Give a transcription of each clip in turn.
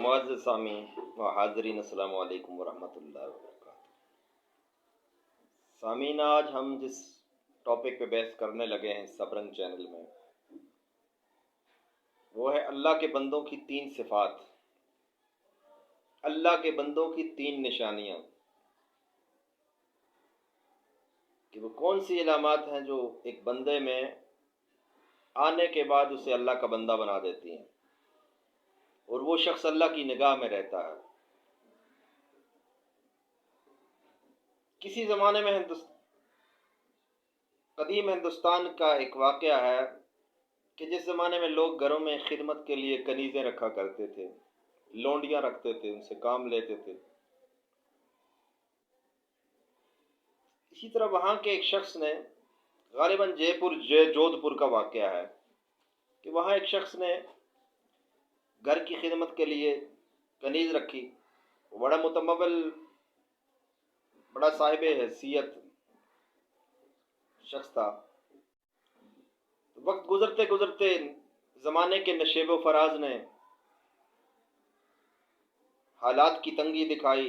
معزز سامعین و حاضرین، السلام علیکم ورحمۃ اللہ وبرکاتہ۔ سامعین، آج ہم جس ٹاپک پہ بحث کرنے لگے ہیں سبرنگ چینل میں، وہ ہے اللہ کے بندوں کی 3 صفات، اللہ کے بندوں کی 3 نشانیاں، کہ وہ کون سی علامات ہیں جو ایک بندے میں آنے کے بعد اسے اللہ کا بندہ بنا دیتی ہیں اور وہ شخص اللہ کی نگاہ میں رہتا ہے۔ کسی زمانے میں قدیم ہندوستان کا ایک واقعہ ہے کہ جس زمانے میں لوگ گھروں میں خدمت کے لیے کنیزیں رکھا کرتے تھے، لونڈیاں رکھتے تھے، ان سے کام لیتے تھے۔ اسی طرح وہاں کے ایک شخص نے، غالباً جودھ پور کا واقعہ ہے، کہ وہاں ایک شخص نے گھر کی خدمت کے لیے کنیز رکھی۔ وہ بڑا متمول، بڑا صاحب حیثیت شخص تھا۔ وقت گزرتے گزرتے زمانے کے نشیب و فراز نے حالات کی تنگی دکھائی،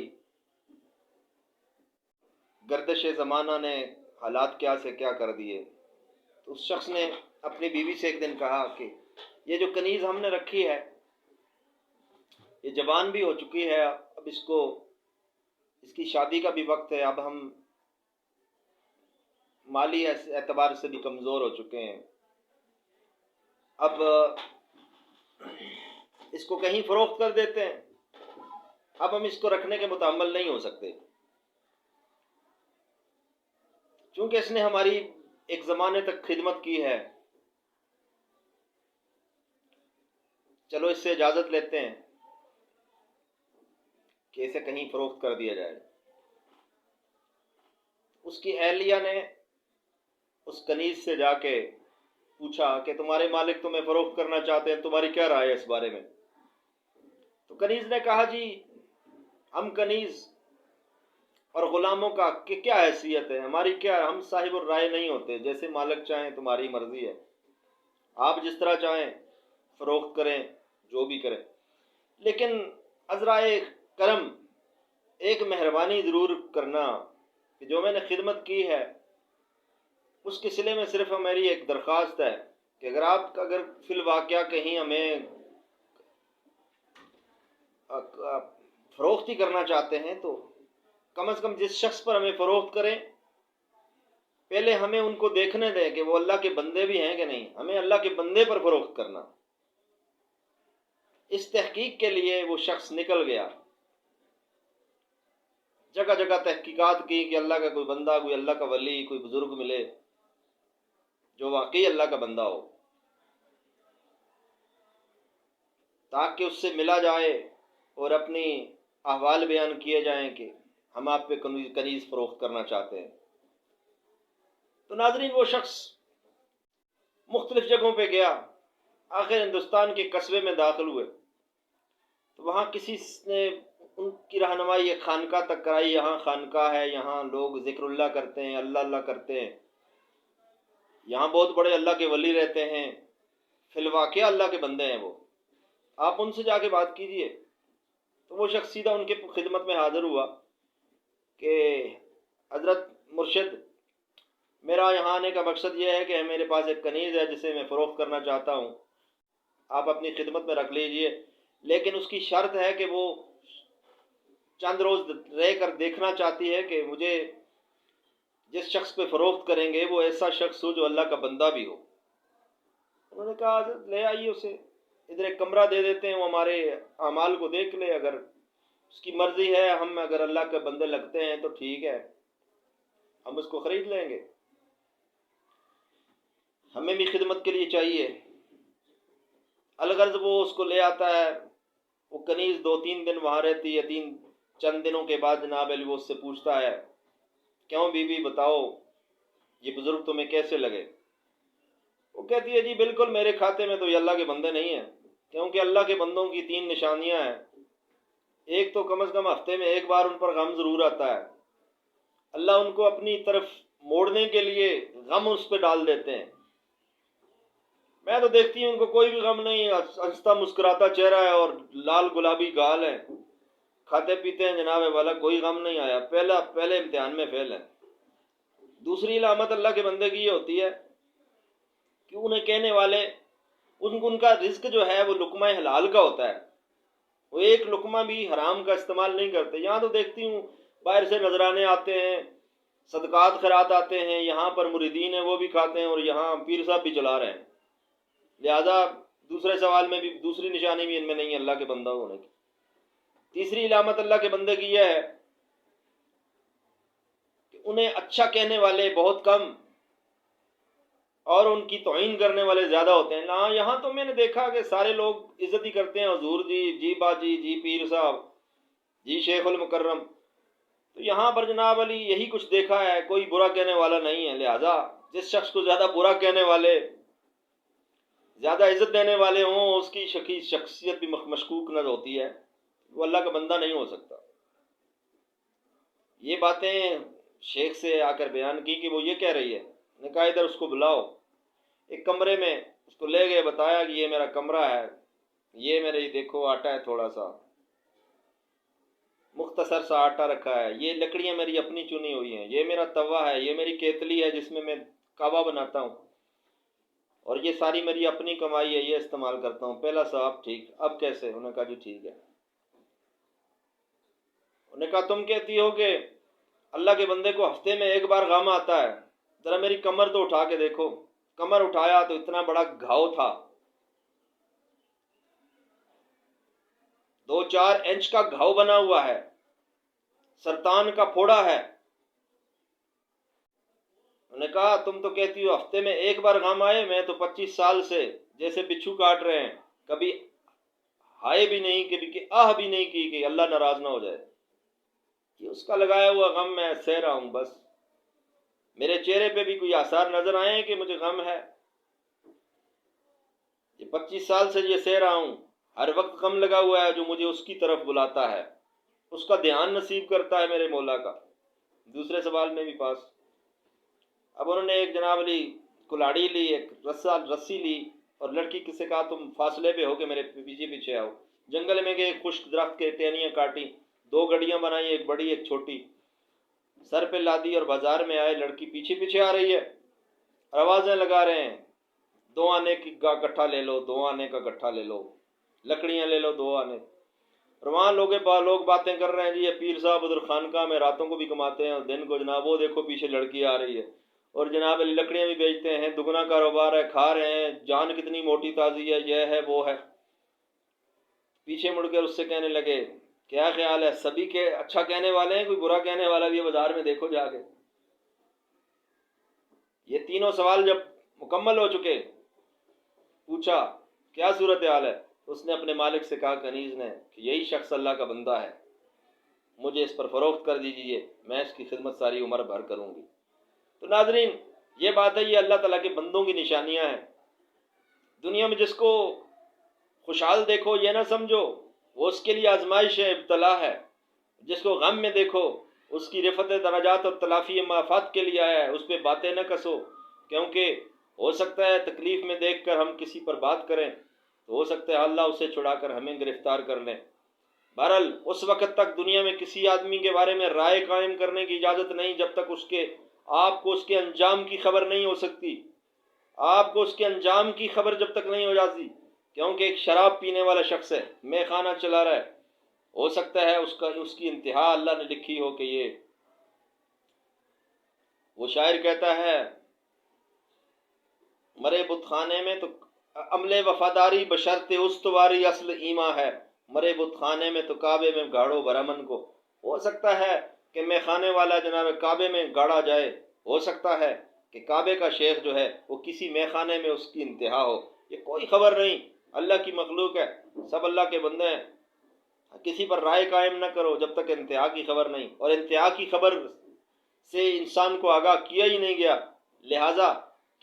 گردش زمانہ نے حالات کیا سے کیا کر دیے۔ تو اس شخص نے اپنی بیوی سے ایک دن کہا کہ یہ جو کنیز ہم نے رکھی ہے، یہ جوان بھی ہو چکی ہے، اب اس کی شادی کا بھی وقت ہے، اب ہم مالی اعتبار سے بھی کمزور ہو چکے ہیں، اب اس کو کہیں فروخت کر دیتے ہیں، اب ہم اس کو رکھنے کے متحمل نہیں ہو سکتے، چونکہ اس نے ہماری ایک زمانے تک خدمت کی ہے، چلو اس سے اجازت لیتے ہیں کہ اسے کہیں فروخت کر دیا جائے۔ اس کی اہلیہ نے اس کنیز سے جا کے پوچھا کہ تمہارے مالک تمہیں فروخت کرنا چاہتے ہیں، تمہاری کیا رائے ہے اس بارے میں؟ تو کنیز نے کہا، جی ہم کنیز اور غلاموں کا کیا حیثیت ہے، ہماری کیا، ہم صاحب الرائے نہیں ہوتے، جیسے مالک چاہیں تمہاری مرضی ہے، آپ جس طرح چاہیں فروخت کریں، جو بھی کریں، لیکن عذرائے کرم ایک مہربانی ضرور کرنا کہ جو میں نے خدمت کی ہے اس کے صلے میں صرف میری ایک درخواست ہے کہ اگر فی الواقعہ کہیں ہمیں فروخت ہی کرنا چاہتے ہیں تو کم از کم جس شخص پر ہمیں فروخت کریں، پہلے ہمیں ان کو دیکھنے دیں کہ وہ اللہ کے بندے بھی ہیں کہ نہیں، ہمیں اللہ کے بندے پر فروخت کرنا۔ اس تحقیق کے لیے وہ شخص نکل گیا، جگہ جگہ تحقیقات کی کہ اللہ کا کوئی بندہ، کوئی اللہ کا ولی، کوئی بزرگ ملے جو واقعی اللہ کا بندہ ہو، تاکہ اس سے ملا جائے اور اپنی احوال بیان کیے جائیں کہ ہم آپ پہ کنیز فروخت کرنا چاہتے ہیں۔ تو ناظرین، وہ شخص مختلف جگہوں پہ گیا، آخر ہندوستان کے قصبے میں داخل ہوئے تو وہاں کسی نے ان کی رہنمائی ایک خانقاہ تک کرائی۔ یہاں خانقاہ ہے، یہاں لوگ ذکر اللہ کرتے ہیں، اللہ اللہ کرتے ہیں، یہاں بہت بڑے اللہ کے ولی رہتے ہیں، فی الواقعہ اللہ کے بندے ہیں، وہ آپ ان سے جا کے بات کیجئے۔ تو وہ شخص سیدھا ان کے خدمت میں حاضر ہوا کہ حضرت مرشد، میرا یہاں آنے کا مقصد یہ ہے کہ میرے پاس ایک کنیز ہے جسے میں فروخت کرنا چاہتا ہوں، آپ اپنی خدمت میں رکھ لیجئے، لیکن اس کی شرط ہے کہ وہ چند روز رہ کر دیکھنا چاہتی ہے کہ مجھے جس شخص پہ فروخت کریں گے وہ ایسا شخص ہو جو اللہ کا بندہ بھی ہو۔ انہوں نے کہا، حضرت لے آئیے اسے، ادھر ایک کمرہ دے دیتے ہیں، وہ ہمارے اعمال کو دیکھ لے، اگر اس کی مرضی ہے، ہم اگر اللہ کے بندے لگتے ہیں تو ٹھیک ہے، ہم اس کو خرید لیں گے، ہمیں بھی خدمت کے لیے چاہیے۔ الغرض وہ اس کو لے آتا ہے، وہ کنیز 2-3 دن وہاں رہتی ہے، چند دنوں کے بعد جناب علی وہ اس سے پوچھتا ہے، کیوں بی بی بتاؤ یہ بزرگ تمہیں کیسے لگے؟ وہ کہتی ہے، جی بالکل میرے کھاتے میں تو یہ اللہ کے بندے نہیں ہیں، کیونکہ اللہ کے بندوں کی 3 نشانیاں ہیں۔ ایک تو کم از کم ہفتے میں ایک بار ان پر غم ضرور آتا ہے، اللہ ان کو اپنی طرف موڑنے کے لیے غم اس پہ ڈال دیتے ہیں، میں تو دیکھتی ہوں ان کو کوئی بھی غم نہیں، ہنستا مسکراتا چہرہ ہے اور لال گلابی گال ہے، کھاتے پیتے ہیں جناب والا، کوئی غم نہیں آیا، پہلے امتحان میں فیل ہے۔ دوسری علامت اللہ کے بندے کی یہ ہوتی ہے کہ انہیں کہنے والے ان کا رزق جو ہے وہ لقمہ حلال کا ہوتا ہے، وہ ایک لقمہ بھی حرام کا استعمال نہیں کرتے۔ یہاں تو دیکھتی ہوں باہر سے نذرانے آتے ہیں، صدقات خیرات آتے ہیں، یہاں پر مریدین ہیں وہ بھی کھاتے ہیں، اور یہاں پیر صاحب بھی چلا رہے ہیں۔ لہذا دوسرے سوال میں بھی دوسری نشانی بھی ان میں نہیں ہے اللہ کے بندہ ہونے کی۔ تیسری علامت اللہ کے بندے کی یہ ہے کہ انہیں اچھا کہنے والے بہت کم اور ان کی توہین کرنے والے زیادہ ہوتے ہیں۔ ہاں یہاں تو میں نے دیکھا کہ سارے لوگ عزت ہی کرتے ہیں، حضور جی، جی باجی، جی پیر صاحب، جی شیخ المکرم۔ تو یہاں پر جناب علی یہی کچھ دیکھا ہے، کوئی برا کہنے والا نہیں ہے۔ لہذا جس شخص کو زیادہ برا کہنے والے، زیادہ عزت دینے والے ہوں، اس کی شخصیت بھی مشکوک نظر ہوتی ہے، وہ اللہ کا بندہ نہیں ہو سکتا۔ یہ باتیں شیخ سے آ کر بیان کی کہ وہ یہ کہہ رہی ہے، نے کہا ادھر اس کو بلاؤ۔ ایک کمرے میں اس کو لے گئے، بتایا کہ یہ میرا کمرہ ہے، یہ میرے دیکھو آٹا ہے، تھوڑا سا مختصر سا آٹا رکھا ہے، یہ لکڑیاں میری اپنی چنی ہوئی ہیں، یہ میرا توا ہے، یہ میری کیتلی ہے جس میں کعبہ بناتا ہوں، اور یہ ساری میری اپنی کمائی ہے، یہ استعمال کرتا ہوں۔ پہلا صاحب ٹھیک، اب کیسے؟ انہوں نے کہا جی ٹھیک ہے۔ انہوں نے کہا تم کہتی ہو کہ اللہ کے بندے کو ہفتے میں ایک بار غم آتا ہے، ذرا میری کمر تو اٹھا کے دیکھو۔ کمر اٹھایا تو اتنا بڑا گھاؤ تھا، 2-4 انچ کا گھاؤ بنا ہوا ہے، سرطان کا پھوڑا ہے۔ انہوں نے کہا تم تو کہتی ہو ہفتے میں ایک بار غم آئے، میں تو 25 سال سے جیسے بچھو کاٹ رہے ہیں، کبھی ہائے بھی نہیں، کبھی کہ آہ بھی نہیں کی کہ اللہ ناراض نہ ہو جائے۔ یہ اس کا لگایا ہوا غم میں سہ رہا ہوں، بس میرے چہرے پہ بھی کوئی آثار نظر آئے ہیں کہ مجھے غم ہے؟ یہ 25 سال سے یہ سہ رہا ہوں، ہر وقت غم لگا ہوا ہے جو مجھے اس کی طرف بلاتا ہے، اس کا دھیان نصیب کرتا ہے میرے مولا کا۔ دوسرے سوال میں بھی پاس۔ اب انہوں نے ایک جناب علی کلاڑی لی، ایک رسی لی، اور لڑکی کس سے کہا تم فاصلے پہ ہو کہ میرے پیچھے پیچھے آؤ۔ جنگل میں گئے، خشک درخت کے ٹہنیاں کاٹی، 2 گڑیاں بنائی، ایک بڑی ایک چھوٹی، سر پہ لادی، اور بازار میں آئے۔ لڑکی پیچھے پیچھے آ رہی ہے، آوازیں لگا رہے ہیں، 2 آنے کا گٹھا لے لو، 2 آنے کا گٹھا لے لو، لکڑیاں لے لو 2 آنے۔ اور وہاں لوگ باتیں کر رہے ہیں، جی یہ پیر صاحب ادھر خانقاہ میں راتوں کو بھی کماتے ہیں اور دن کو جناب وہ دیکھو پیچھے لڑکی آ رہی ہے، اور جناب علی لکڑیاں بھی بیچتے ہیں، دگنا کاروبار ہے، کھا رہے ہیں، جان کتنی موٹی تازی ہے، یہ ہے وہ ہے۔ پیچھے مڑ کر اس سے کہنے لگے کیا خیال ہے، سبھی کے اچھا کہنے والے ہیں، کوئی برا کہنے والا بھی ہے بازار میں؟ دیکھو جا کے۔ یہ تینوں سوال جب مکمل ہو چکے، پوچھا کیا صورتحال ہے؟ اس نے اپنے مالک سے کہا، کنیز نے، کہ یہی شخص اللہ کا بندہ ہے، مجھے اس پر فروخت کر دیجئے، میں اس کی خدمت ساری عمر بھر کروں گی۔ تو ناظرین یہ بات ہے، یہ اللہ تعالیٰ کے بندوں کی نشانیاں ہیں۔ دنیا میں جس کو خوشحال دیکھو یہ نہ سمجھو وہ اس کے لیے آزمائش ہے، ابتلا ہے۔ جس کو غم میں دیکھو اس کی رفعت درجات اور تلافی مآفات کے لیے آیا ہے، اس پہ باتیں نہ کسو، کیونکہ ہو سکتا ہے تکلیف میں دیکھ کر ہم کسی پر بات کریں تو ہو سکتا ہے اللہ اسے چھڑا کر ہمیں گرفتار کر لیں۔ بہرحال اس وقت تک دنیا میں کسی آدمی کے بارے میں رائے قائم کرنے کی اجازت نہیں جب تک آپ کو اس کے انجام کی خبر نہیں ہو سکتی۔ آپ کو اس کے انجام کی خبر جب تک نہیں ہو جاتی، کیونکہ ایک شراب پینے والا شخص ہے، مے خانہ چلا رہا ہے، ہو سکتا ہے اس کی انتہا اللہ نے لکھی ہو کہ یہ، وہ شاعر کہتا ہے مرے بت خانے میں تو عملے وفاداری بشرط استواری اصل ایما ہے، مرے بت خانے میں تو کعبے میں گاڑو برامن کو۔ ہو سکتا ہے کہ میں خانے والا جناب کعبے میں گاڑا جائے، ہو سکتا ہے کہ کعبے کا شیخ جو ہے وہ کسی مے خانے میں اس کی انتہا ہو، یہ کوئی خبر نہیں، اللہ کی مخلوق ہے، سب اللہ کے بندے ہیں۔ کسی پر رائے قائم نہ کرو جب تک انتہا کی خبر نہیں، اور انتہا کی خبر سے انسان کو آگاہ کیا ہی نہیں گیا۔ لہٰذا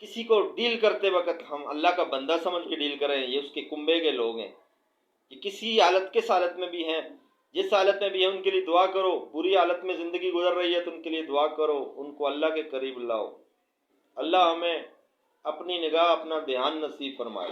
کسی کو ڈیل کرتے وقت ہم اللہ کا بندہ سمجھ کے ڈیل کریں، یہ اس کے کنبے کے لوگ ہیں، یہ کسی حالت کس حالت میں بھی ہیں، جس حالت میں بھی ہیں ان کے لیے دعا کرو، بری حالت میں زندگی گزر رہی ہے تو ان کے لیے دعا کرو، ان کو اللہ کے قریب لاؤ۔ اللہ ہمیں اپنی نگاہ اپنا دھیان نصیب فرمائے۔